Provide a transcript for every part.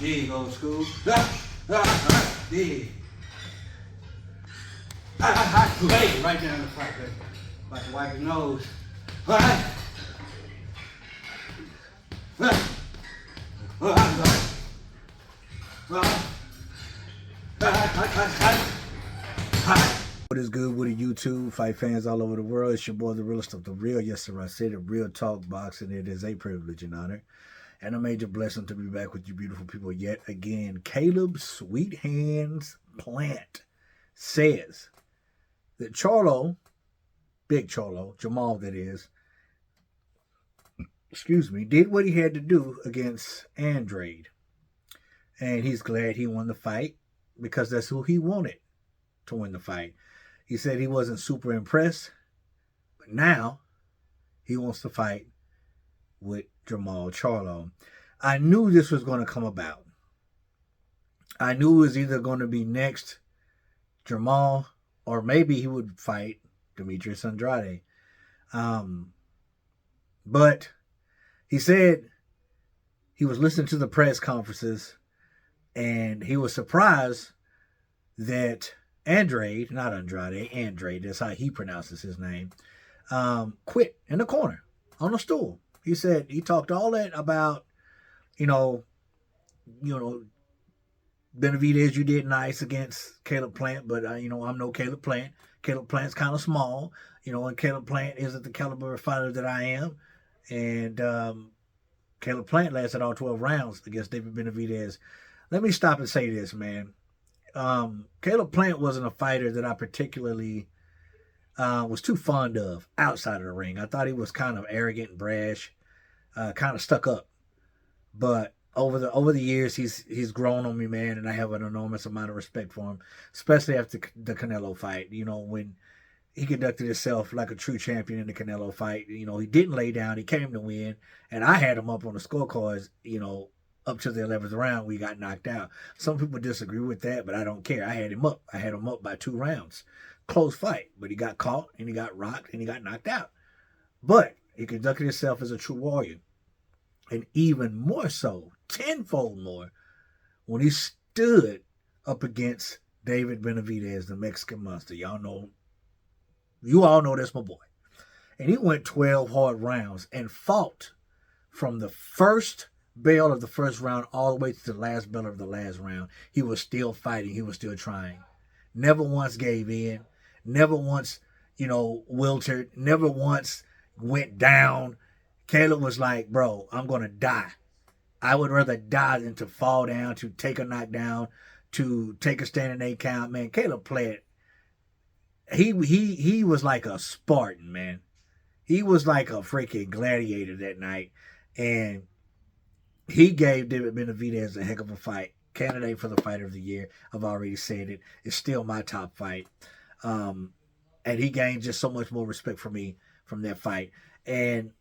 There you go, school. There. Lay right down the front, baby. About to wipe his nose. All right. What is good with the YouTube fight fans all over the world? It's your boy, the realest of the real. Yes, sir, I said it. Real talk boxing. It is a privilege and honor and a major blessing to be back with you beautiful people yet again. Caleb Sweet Hands Plant says that Charlo, Big Charlo, Jamal that is, did what he had to do against Andrade. And he's glad he won the fight because that's who he wanted to win the fight. He said he wasn't super impressed, but now he wants to fight with Jamal Charlo. I knew this was going to come about. I knew it was either going to be next Jamal or maybe he would fight Demetrius Andrade. But he said he was listening to the press conferences and he was surprised that Andrade, that's how he pronounces his name, quit in the corner on the stool. He said he talked all that about, Benavidez, you did nice against Caleb Plant, but, I'm no Caleb Plant. Caleb Plant's kind of small, and Caleb Plant isn't the caliber of fighter that I am. And Caleb Plant lasted all 12 rounds against David Benavidez. Let me stop and say this, man. Caleb Plant wasn't a fighter that I particularly was too fond of outside of the ring. I thought he was kind of arrogant and brash, kind of stuck up. But over the years, he's grown on me, man, and I have an enormous amount of respect for him, especially after the Canelo fight. When he conducted himself like a true champion in the Canelo fight. He didn't lay down. He came to win, and I had him up on the scorecards, up to the 11th round, we got knocked out. Some people disagree with that, but I don't care. I had him up. I had him up by 2 rounds. Close fight, but he got caught, and he got rocked, and he got knocked out. But he conducted himself as a true warrior. And even more so, tenfold more, when he stood up against David Benavidez, the Mexican monster. You all know that's my boy. And he went 12 hard rounds and fought from the first bell of the first round all the way to the last bell of the last round. He was still fighting. He was still trying. Never once gave in. Never once, wilted. Never once went down. Caleb was like, bro, I'm going to die. I would rather die than to fall down, to take a knockdown, to take a standing 8 count. Man, Caleb played. He was like a Spartan, man. He was like a freaking gladiator that night. And he gave David Benavidez a heck of a fight. Candidate for the fighter of the year. I've already said it. It's still my top fight. And he gained just so much more respect for me from that fight. And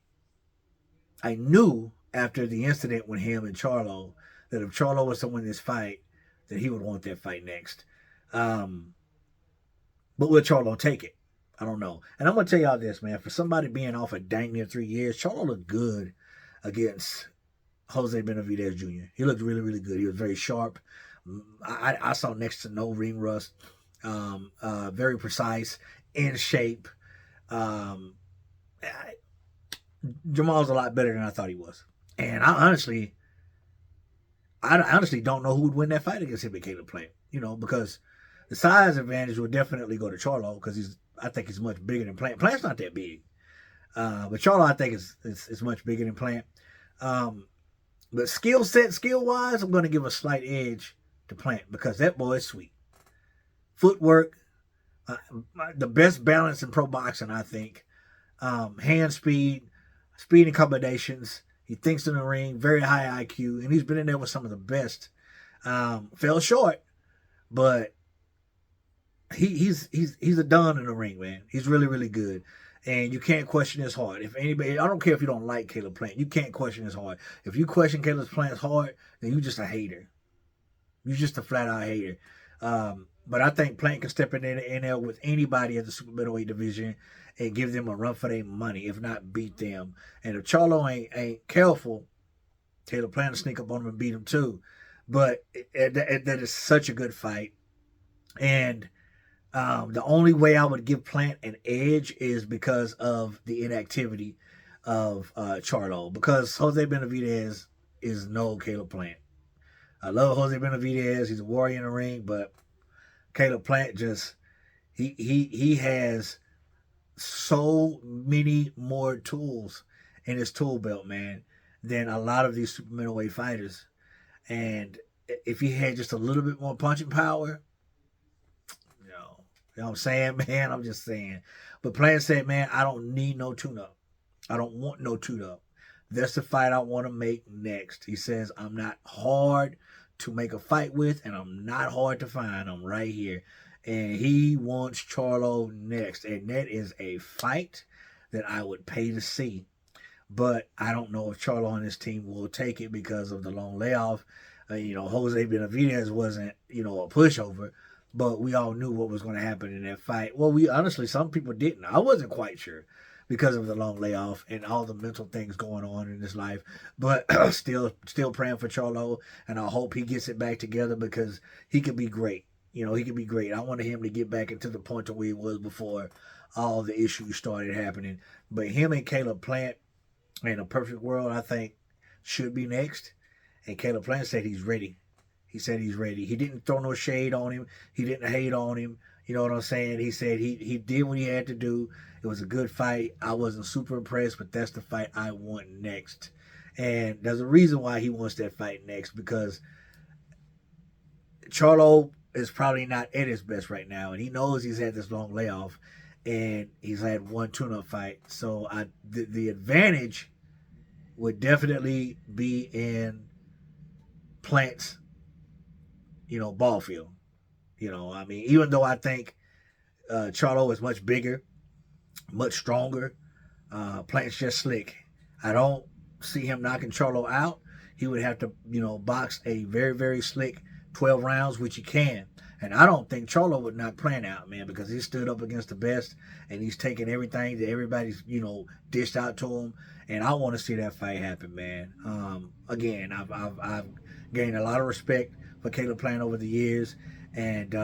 I knew after the incident with him and Charlo that if Charlo was to win this fight, that he would want that fight next. But will Charlo take it? I don't know. And I'm going to tell y'all this, man. For somebody being off a dang near 3 years, Charlo looked good against Jose Benavidez Jr. He looked really, really good. He was very sharp. I saw next to no ring rust. Very precise, in shape. Jamal's a lot better than I thought he was. And I honestly don't know who would win that fight against him and Caleb Plant. Because the size advantage would definitely go to Charlo because I think he's much bigger than Plant. Plant's not that big. But Charlo, I think, is much bigger than Plant. But skill-wise, I'm going to give a slight edge to Plant because that boy is sweet. Footwork, the best balance in pro boxing, I think. Hand speed and combinations. He thinks in the ring, very high IQ, and he's been in there with some of the best. Fell short, but he's a don in the ring, man. He's really, really good. And you can't question his heart. If anybody, I don't care if you don't like Caleb Plant, you can't question his heart. If you question Caleb Plant's heart, then you're just a hater. You're just a flat-out hater. But I think Plant can step in there with anybody at the super middleweight division and give them a run for their money, if not beat them. And if Charlo ain't careful, Caleb Plant will sneak up on him and beat him too. But that is such a good fight. And the only way I would give Plant an edge is because of the inactivity of Charlo. Because Jose Benavidez is no Caleb Plant. I love Jose Benavidez. He's a warrior in the ring, but Caleb Plant just he has so many more tools in his tool belt, man, than a lot of these super middleweight fighters. And if he had just a little bit more punching power, you know what I'm saying, man? I'm just saying. But Plant said, man, I don't need no tune-up. I don't want no tune-up. That's the fight I want to make next. He says, I'm not hard to make a fight with, and I'm not hard to find. I'm right here. And he wants Charlo next. And that is a fight that I would pay to see. But I don't know if Charlo and his team will take it because of the long layoff. Jose Benavidez wasn't, a pushover. But we all knew what was going to happen in that fight. Well, some people didn't. I wasn't quite sure because of the long layoff and all the mental things going on in his life. But still praying for Charlo, and I hope he gets it back together because he could be great. He could be great. I wanted him to get back into the point to where he was before all the issues started happening. But him and Caleb Plant, in a perfect world, I think, should be next. And Caleb Plant said he's ready. He said he's ready. He didn't throw no shade on him. He didn't hate on him. You know what I'm saying? He said he did what he had to do. It was a good fight. I wasn't super impressed, but that's the fight I want next. And there's a reason why he wants that fight next, because Charlo is probably not at his best right now, and he knows he's had this long layoff, and he's had one tune-up fight. So the advantage would definitely be in Plant's ball field. Even though I think Charlo is much bigger, much stronger, Plant's just slick. I don't see him knocking Charlo out. He would have to, box a very, very slick 12 rounds, which he can. And I don't think Charlo would knock Plant out, man, because he stood up against the best, and he's taking everything that everybody's, dished out to him. And I want to see that fight happen, man. Again, I've gained a lot of respect for Caleb Plant over the years, and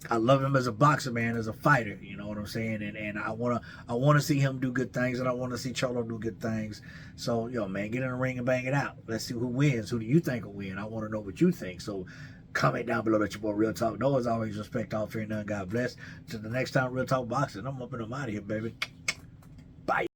I love him as a boxer, man, as a fighter. You know what I'm saying? And I wanna see him do good things, and I want to see Charlo do good things. So, man, get in the ring and bang it out. Let's see who wins. Who do you think will win? I want to know what you think. So comment down below. Let your boy Real Talk know. As always, respect, all fear, none. God bless. Till the next time, Real Talk Boxing. I'm up and I'm out of here, baby. Bye.